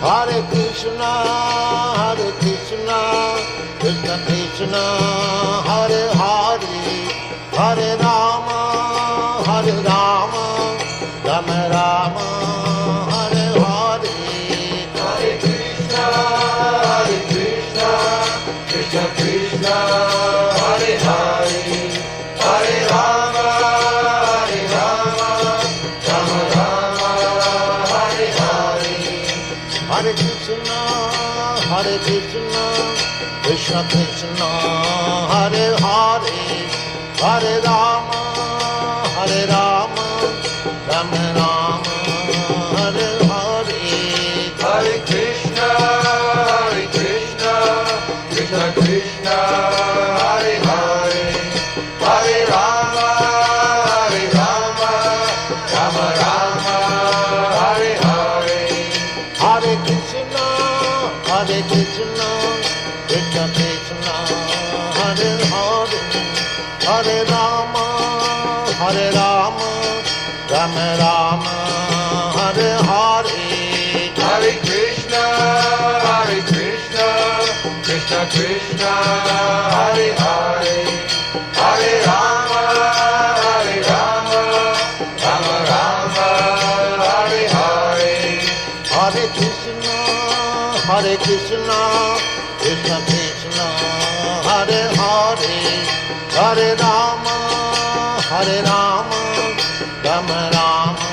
Hare Krishna, Krishna Krishna, Hare Hare, Hare Rama, Rama Rama, Hare Hare. Hare Krishna, Krishna Krishna, Hare Hare, Hare Rama, Rama Rama, Hare Hare. Hare Krishna, Krishna Krishna, Hare Hare, Hare Rama, Rama Rama, Hare Hare. Hare Krishna, Krishna Krishna, Hare Hare, Hare Rama, Rama Rama, Hare Hare. Hare Krishna, Krishna Krishna, Hare Hare, Hare Rama, Rama Rama, Hare Hare. Hare Krishna, Krishna Krishna, Hare Hare, Hare Rama, Rama Rama, Hare Hare. Hare Krishna, Krishna Krishna, Hare Hare, Hare Rama, Rama Rama,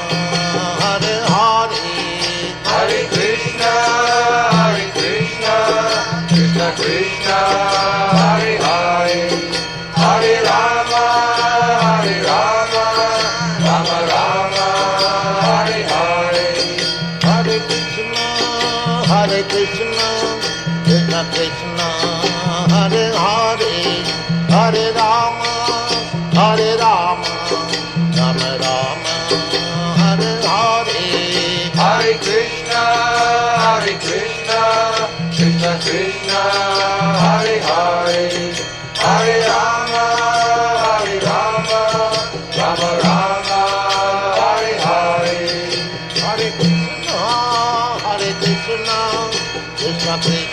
Hare Hare. Hare Krishna, Krishna Krishna, Hare Hare, Hare Rama, Rama Rama, Hare Hare. Hare Krishna, Krishna Krishna, Hare Hare, Hare Rama, Rama Rama, Hare Hare. Hare Krishna, Krishna Krishna, Hare Hare, Hare Rama, Rama Rama, Hare Hare. Hare Krishna, Krishna Krishna,